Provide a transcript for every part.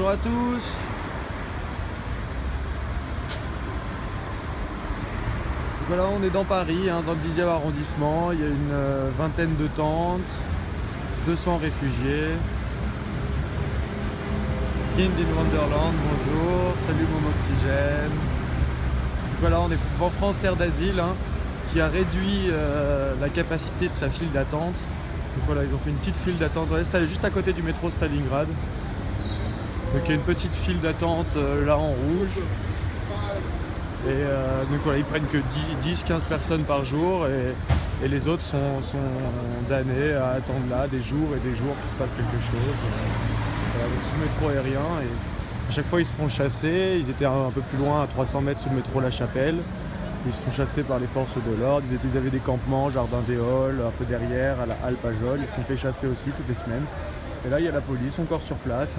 Bonjour à tous. Voilà, on est dans Paris, dans le 10e arrondissement. Il y a une vingtaine de tentes, 200 réfugiés. Kind in Wonderland, bonjour. Salut mon oxygène. Voilà, on est en France Terre d'Asile, qui a réduit la capacité de sa file d'attente. Donc voilà, ils ont fait une petite file d'attente. On est installé juste à côté du métro Stalingrad. Donc il y a une petite file d'attente là en rouge. Et donc voilà, ils prennent que 10-15 personnes par jour et les autres sont damnés à attendre là des jours et des jours qu'il se passe quelque chose. Voilà, donc sous le métro aérien, et à chaque fois ils se font chasser. Ils étaient un peu plus loin, à 300 mètres sous le métro La Chapelle. Ils se font chasser par les forces de l'ordre. Ils avaient des campements, Jardin des Halles, un peu derrière, à la halle Pajol. Ils se sont fait chasser aussi toutes les semaines. Et là il y a la police encore sur place.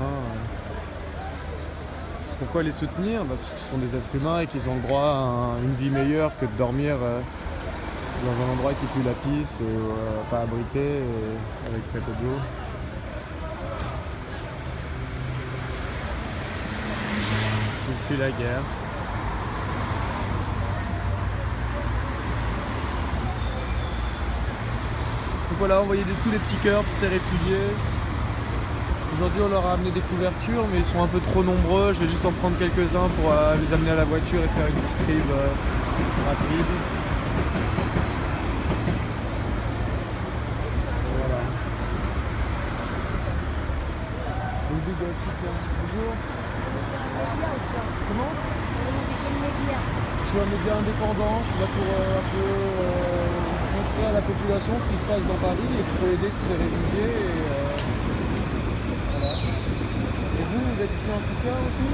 Pourquoi les soutenir? Parce qu'ils sont des êtres humains et qu'ils ont le droit à une vie meilleure que de dormir dans un endroit qui pue la pisse, pas abrité et avec très peu d'eau. Ils fuient la guerre. Donc voilà, on voyait tous les petits cœurs pour ces réfugiés. Aujourd'hui on leur a amené des couvertures, mais ils sont un peu trop nombreux. Je vais juste en prendre quelques-uns pour les amener à la voiture et faire une distrib rapide. Voilà. Bonjour. Comment? Je suis un média indépendant, je suis là pour un peu montrer à la population ce qui se passe dans Paris et qu'il faut aider tous ces réfugiés. Et vous êtes ici en soutien aussi?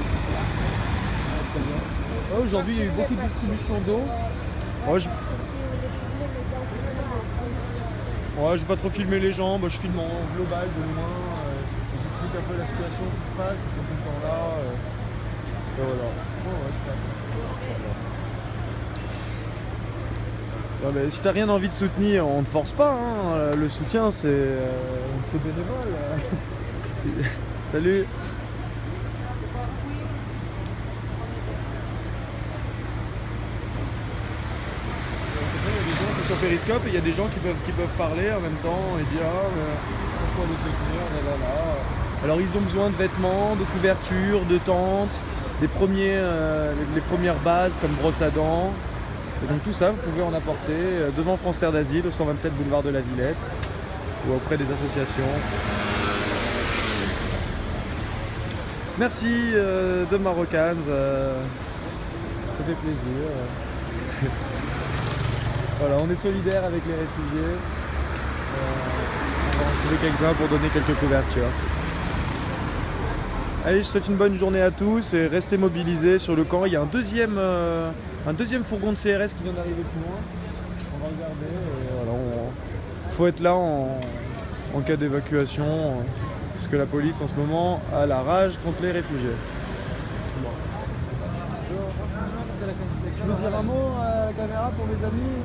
Très bien. Aujourd'hui, il y a eu beaucoup de distribution d'eau. Je vais pas trop filmer les gens, je filme en global de loin. J'explique un peu la situation qui se passe, ils sont tout le temps là. Et voilà. Mais si t'as rien envie de soutenir, on ne force pas. Le soutien, c'est bénévole. Salut. Sur Periscope, il y a des gens qui peuvent parler en même temps et dire mais pourquoi les soutenir, Alors ils ont besoin de vêtements, de couvertures, de tentes, les premières bases comme brosse à dents. Et donc tout ça, vous pouvez en apporter devant France Terre d'Asile, au 127 boulevard de la Villette, ou auprès des associations. Merci de Marocains, ça fait plaisir. Voilà, on est solidaires avec les réfugiés. On va en trouver quelques-uns pour donner quelques couvertures. Allez, je souhaite une bonne journée à tous et restez mobilisés sur le camp. Il y a un deuxième fourgon de CRS qui vient d'arriver plus loin. On va regarder. Il faut être là en cas d'évacuation, parce que la police en ce moment a la rage contre les réfugiés. Bon. Je veux dire un mot à la caméra pour mes amis.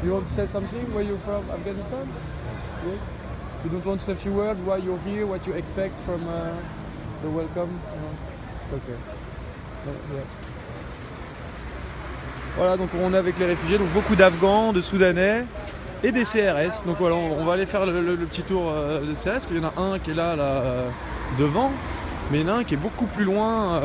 You want to say something? Where you from? Afghanistan? Yes. You don't want to say a few words? Why you're here? What you expect from the welcome? No? Okay. Yeah. Voilà, donc on est avec les réfugiés, donc beaucoup d'Afghans, de Soudanais et des CRS. Donc voilà, on va aller faire le petit tour des CRS, parce qu'il y en a un qui est là devant, mais il y en a un qui est beaucoup plus loin.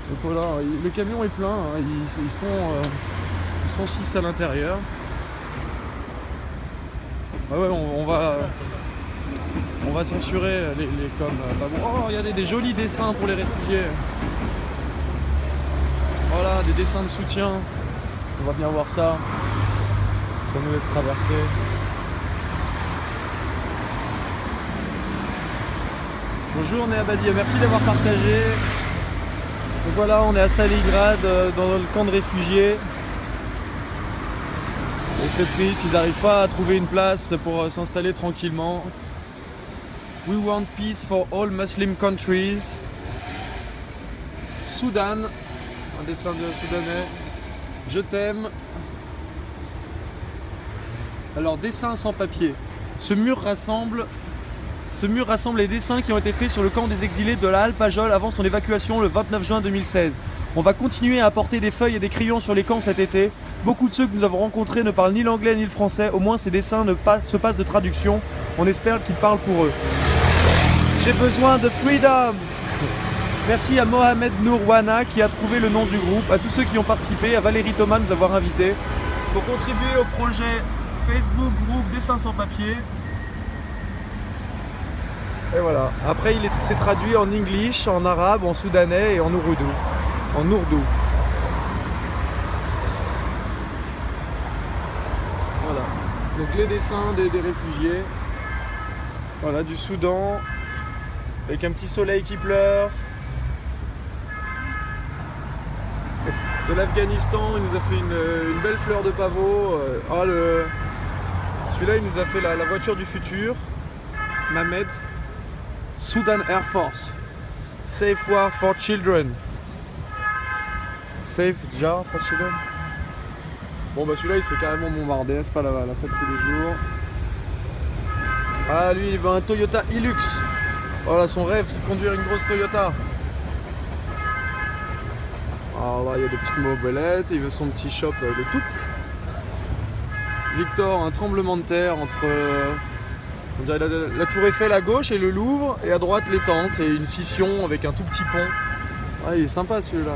Donc voilà, le camion est plein, ils sont 6 à l'intérieur. Ouais, on va censurer les coms. Oh, regardez des jolis dessins pour les réfugiés. Voilà, des dessins de soutien. On va bien voir ça. Ça nous laisse traverser. Bonjour Néa Badia, merci d'avoir partagé. Donc voilà, on est à Stalingrad, dans le camp de réfugiés. Et c'est triste, ils n'arrivent pas à trouver une place pour s'installer tranquillement. We want peace for all Muslim countries. Soudan, un dessin de Soudanais. Je t'aime. Alors, dessin sans papier. Ce mur rassemble Ce mur rassemble les dessins qui ont été faits sur le camp des exilés de la Halle Pajol avant son évacuation le 29 juin 2016. On va continuer à apporter des feuilles et des crayons sur les camps cet été. Beaucoup de ceux que nous avons rencontrés ne parlent ni l'anglais ni le français. Au moins ces dessins se passent de traduction. On espère qu'ils parlent pour eux. J'ai besoin de freedom. Merci à Mohamed Nourwana qui a trouvé le nom du groupe, à tous ceux qui ont participé, à Valérie Thomas de nous avoir invités pour contribuer au projet Facebook Groupe Dessin sans papier. Et voilà. Après, s'est traduit en English, en arabe, en soudanais et en ourdou. Voilà. Donc les dessins des réfugiés. Voilà, du Soudan. Avec un petit soleil qui pleure. De l'Afghanistan, il nous a fait une belle fleur de pavot. Celui-là, il nous a fait la voiture du futur. Mamed. Sudan Air Force. Safe War for Children. Safe Jar for Children. Bon bah celui-là il se fait carrément bombarder, c'est pas la fête tous les jours. Ah lui il veut un Toyota Hilux. Voilà, son rêve c'est de conduire une grosse Toyota. Alors là il y a des petites mobilettes, il veut son petit shop de Touc. Victor, un tremblement de terre entre on dirait la tour Eiffel à gauche et le Louvre, et à droite les tentes et une scission avec un tout petit pont. Ah il est sympa celui-là.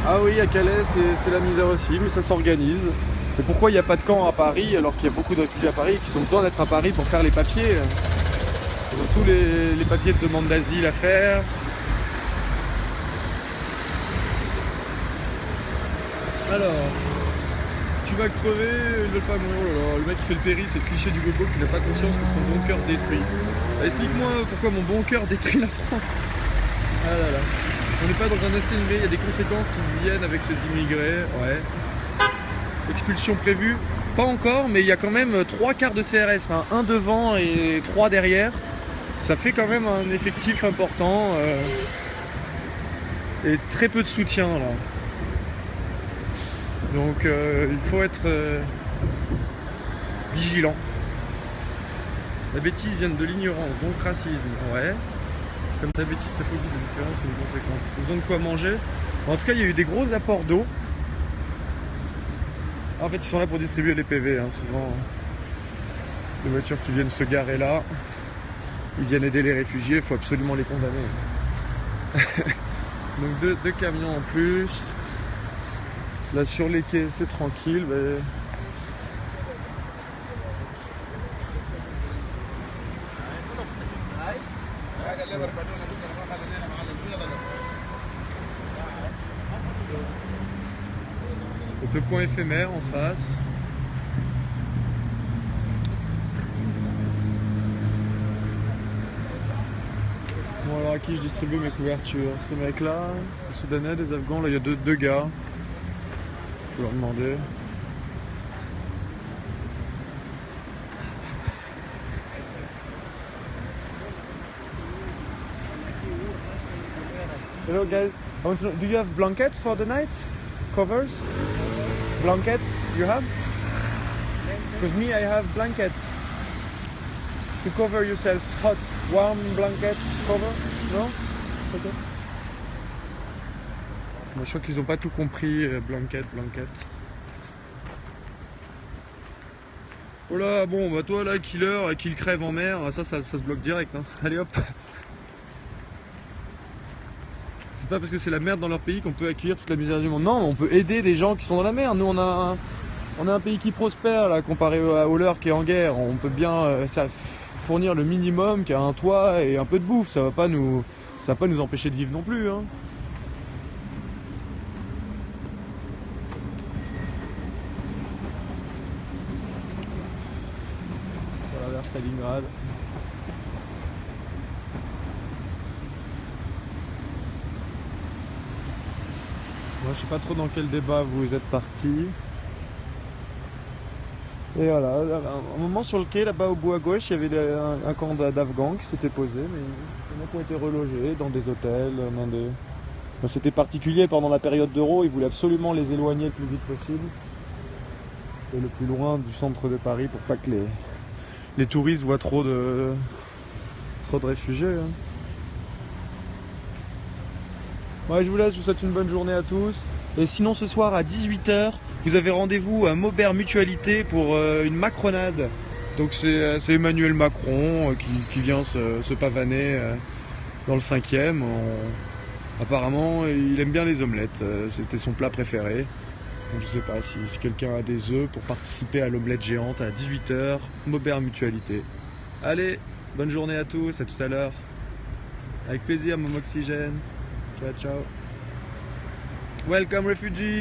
Ah oui, à Calais c'est la misère aussi, mais ça s'organise. Et pourquoi il n'y a pas de camp à Paris alors qu'il y a beaucoup de réfugiés à Paris qui ont besoin d'être à Paris pour faire les papiers? Ils ont tous les papiers de demande d'asile à faire. Alors, tu vas crever, ils veulent pas mourir. Alors, le mec qui fait le péri, c'est le cliché du gogo qui n'a pas conscience que son bon cœur détruit. Explique-moi pourquoi mon bon cœur détruit la France. Ah là là. On n'est pas dans un SNV, il y a des conséquences qui viennent avec ces immigrés. Ouais. Expulsion prévue. Pas encore, mais il y a quand même 3 quarts de CRS, hein. 1 devant et 3 derrière. Ça fait quand même un effectif important. Et très peu de soutien là. Donc il faut être vigilant. La bêtise vient de l'ignorance, donc racisme. Ouais. Comme ta bêtise, ta phobie, de différence ou de conséquences. Ils ont de quoi manger. En tout cas, il y a eu des gros apports d'eau. En fait, ils sont là pour distribuer les PV, hein, souvent. Les voitures qui viennent se garer là, ils viennent aider les réfugiés, il faut absolument les condamner. Donc deux camions en plus. Là sur les quais, c'est tranquille. Mais... Donc le point éphémère en face. Bon alors à qui je distribue mes couvertures? Ces mecs là, les Soudanais, des Afghans, là il y a deux gars. Je vais leur demander. Hello guys, I want to know, do you have blankets for the night? Covers? Blankets? You have? Because me I have blankets. To cover yourself, hot, warm blanket cover? No? Okay. Bon, je crois qu'ils n'ont pas tout compris, blanket. Oh là, bon, bah toi là, killer, qu'il crève en mer, ça se bloque direct, hein. Allez hop. C'est pas parce que c'est la merde dans leur pays qu'on peut accueillir toute la misère du monde. Non, on peut aider des gens qui sont dans la merde. Nous, on a un pays qui prospère, là, comparé au leur qui est en guerre. On peut bien fournir le minimum, qui a un toit et un peu de bouffe. Ça va pas nous empêcher de vivre non plus, hein. Voilà, vers Stalingrad. Moi, je sais pas trop dans quel débat vous êtes partis. Et voilà, à un moment sur le quai, là-bas au bout à gauche, il y avait un camp d'Afghans qui s'était posé, mais il y en a qui ont été relogés dans des hôtels, dans des... C'était particulier pendant la période d'Euro, ils voulaient absolument les éloigner le plus vite possible. et le plus loin du centre de Paris pour pas que les touristes voient trop de réfugiés. Hein. Ouais, je vous laisse, je vous souhaite une bonne journée à tous. Et sinon ce soir à 18 h, vous avez rendez-vous à Maubert Mutualité pour une macronade. Donc c'est Emmanuel Macron qui vient se pavaner dans le 5e. Apparemment il aime bien les omelettes, c'était son plat préféré. Donc je sais pas si quelqu'un a des œufs pour participer à l'omelette géante à 18 h, Maubert Mutualité. Allez, bonne journée à tous, à tout à l'heure. Avec plaisir, Momo Oxygène. Ciao, ciao. Welcome, refugees.